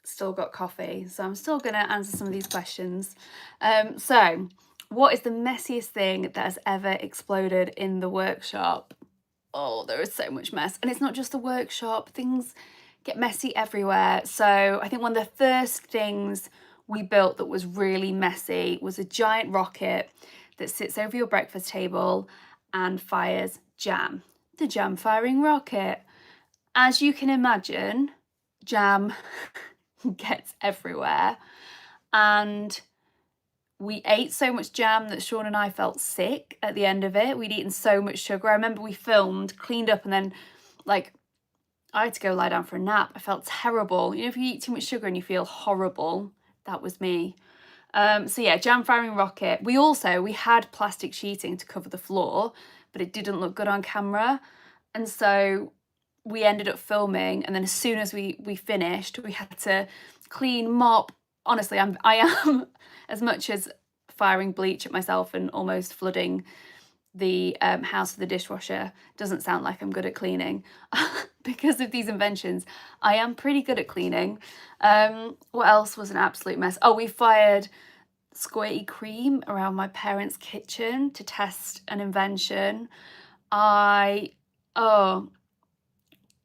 Still got coffee, so I'm still going to answer some of these questions. So, what is the messiest thing that has ever exploded in the workshop? Oh, there is so much mess. And it's not just the workshop, things get messy everywhere. So I think one of the first things we built that was really messy was a giant rocket that sits over your breakfast table and fires jam. The jam firing rocket. As you can imagine, jam gets everywhere. And we ate so much jam that Sean and I felt sick at the end of it. We'd eaten so much sugar. I remember we filmed, cleaned up, and then like I had to go lie down for a nap. I felt terrible. You know, if you eat too much sugar and you feel horrible, that was me. So yeah, jam firing rocket. We had plastic sheeting to cover the floor, but it didn't look good on camera. And so we ended up filming, and then as soon as we finished, we had to clean, mop. Honestly, I am as much as firing bleach at myself and almost flooding the house with the dishwasher doesn't sound like I'm good at cleaning. Because of these inventions, I am pretty good at cleaning. What else was an absolute mess? Oh, we fired squirty cream around my parents' kitchen to test an invention.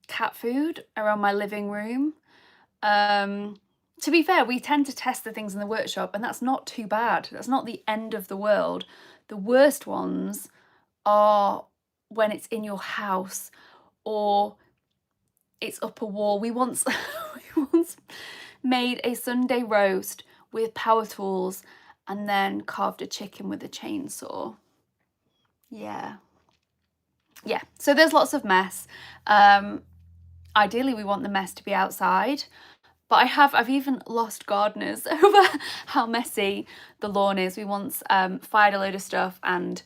Cat food around my living room. To be fair, we tend to test the things in the workshop, and that's not too bad. That's not the end of the world. The worst ones are when it's in your house or it's up a wall. We once made a Sunday roast with power tools and then carved a chicken with a chainsaw. Yeah, so there's lots of mess. Ideally, we want the mess to be outside, but I've even lost gardeners over how messy the lawn is. We once fired a load of stuff, and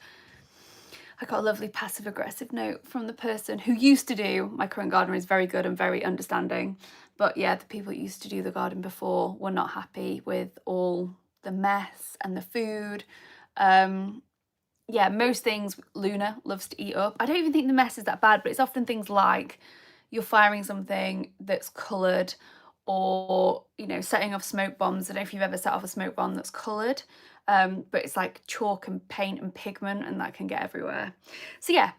I got a lovely passive-aggressive note from the person who used to do, my current gardener is very good and very understanding, but yeah, the people who used to do the garden before were not happy with all the mess and the food. Yeah, most things Luna loves to eat up. I don't even think the mess is that bad, but it's often things like you're firing something that's coloured, or, you know, setting off smoke bombs. I don't know if you've ever set off a smoke bomb that's coloured, but it's like chalk and paint and pigment, and that can get everywhere. So yeah,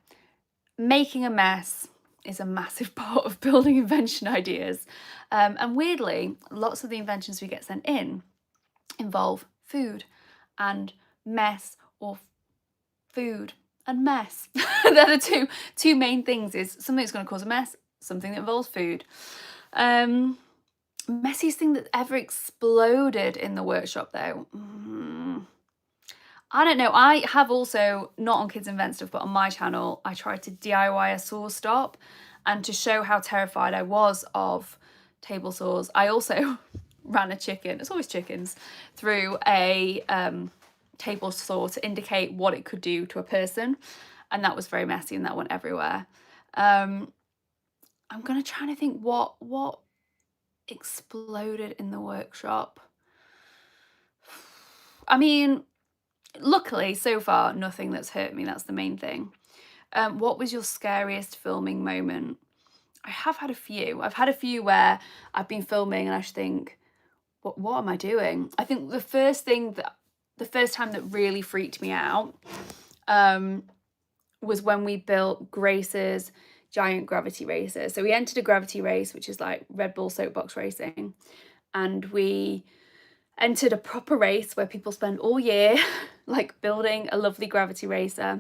making a mess is a massive part of building invention ideas. And weirdly, lots of the inventions we get sent in involve food and mess, or food and mess. They're the two main things, is something that's going to cause a mess, something that involves food. Messiest thing that ever exploded in the workshop though, I don't know. I have also, not on Kids Invent Stuff, but on my channel, I tried to DIY a saw stop, and to show how terrified I was of table saws, I also ran a chicken, it's always chickens, through a table saw to indicate what it could do to a person, and that was very messy and that went everywhere. I'm gonna try to think what exploded in the workshop. I mean, luckily so far nothing that's hurt me, that's the main thing. What was your scariest filming moment? I have had a few. I've had a few where I've been filming and I just think, what am I doing? I think the first time that really freaked me out was when we built Grace's giant gravity racer. So we entered a gravity race, which is like Red Bull soapbox racing, and we entered a proper race where people spend all year like building a lovely gravity racer,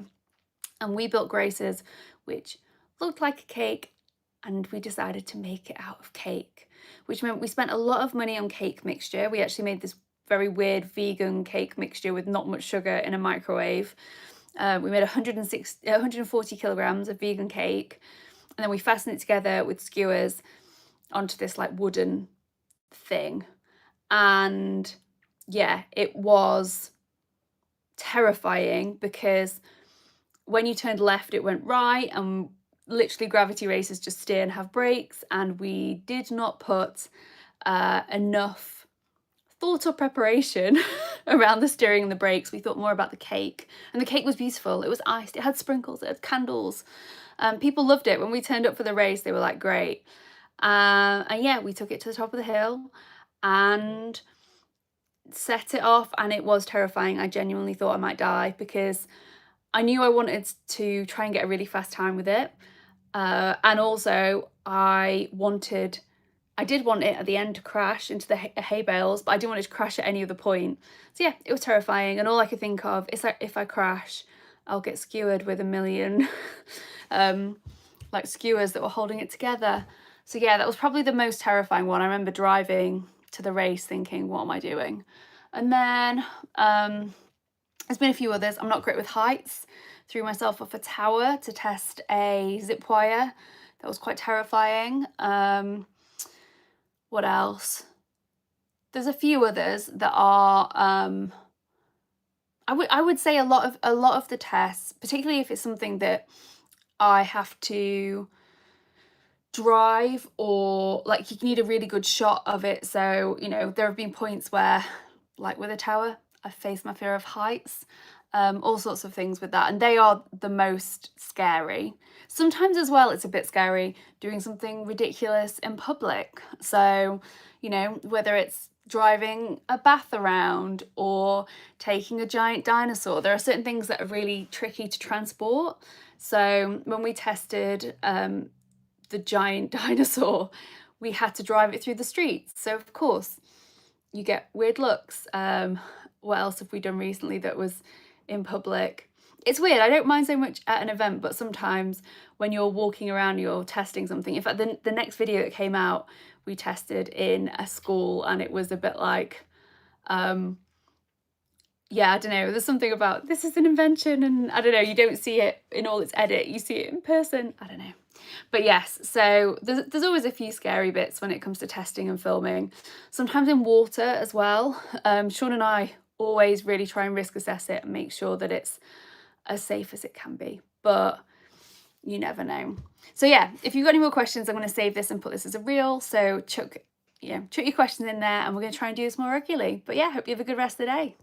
and we built Grace's, which looked like a cake, and we decided to make it out of cake, which meant we spent a lot of money on cake mixture. We actually made this very weird vegan cake mixture with not much sugar in a microwave. We made 140 kilograms of vegan cake, and then we fastened it together with skewers onto this like wooden thing. And yeah, it was terrifying because when you turned left, it went right, and literally gravity racers just steer and have brakes, and we did not put enough thought or preparation around the steering and the brakes. We thought more about the cake, and the cake was beautiful. It was iced, it had sprinkles, it had candles. People loved it. When we turned up for the race, they were like, great. And yeah, we took it to the top of the hill and set it off, and it was terrifying. I genuinely thought I might die because I knew I wanted to try and get a really fast time with it. And also I did want it at the end to crash into the hay bales, but I didn't want it to crash at any other point. So yeah, it was terrifying. And all I could think of is that if I crash, I'll get skewered with a million like skewers that were holding it together. So yeah, that was probably the most terrifying one. I remember driving to the race thinking, what am I doing? And then there's been a few others. I'm not great with heights. Threw myself off a tower to test a zip wire. That was quite terrifying. What else? There's a few others that are I would say a lot of the tests, particularly if it's something that I have to drive, or like you need a really good shot of it. So, you know, there have been points where, like with a tower, I faced my fear of heights, all sorts of things with that, and they are the most scary. Sometimes as well, it's a bit scary doing something ridiculous in public. So, you know, whether it's driving a bath around or taking a giant dinosaur, there are certain things that are really tricky to transport. So when we tested the giant dinosaur, we had to drive it through the streets. So of course you get weird looks. What else have we done recently that was in public? It's weird. I don't mind so much at an event, but sometimes when you're walking around, you're testing something. In fact, the next video that came out, we tested in a school, and it was a bit like, yeah, I don't know, there's something about this is an invention, and I don't know, you don't see it in all its edit, you see it in person. I don't know. But yes, so there's always a few scary bits when it comes to testing and filming. Sometimes in water as well. Sean and I always really try and risk assess it and make sure that it's as safe as it can be, but you never know. So yeah, if you've got any more questions, I'm going to save this and put this as a reel. So chuck your questions in there, and we're going to try and do this more regularly. But yeah, hope you have a good rest of the day.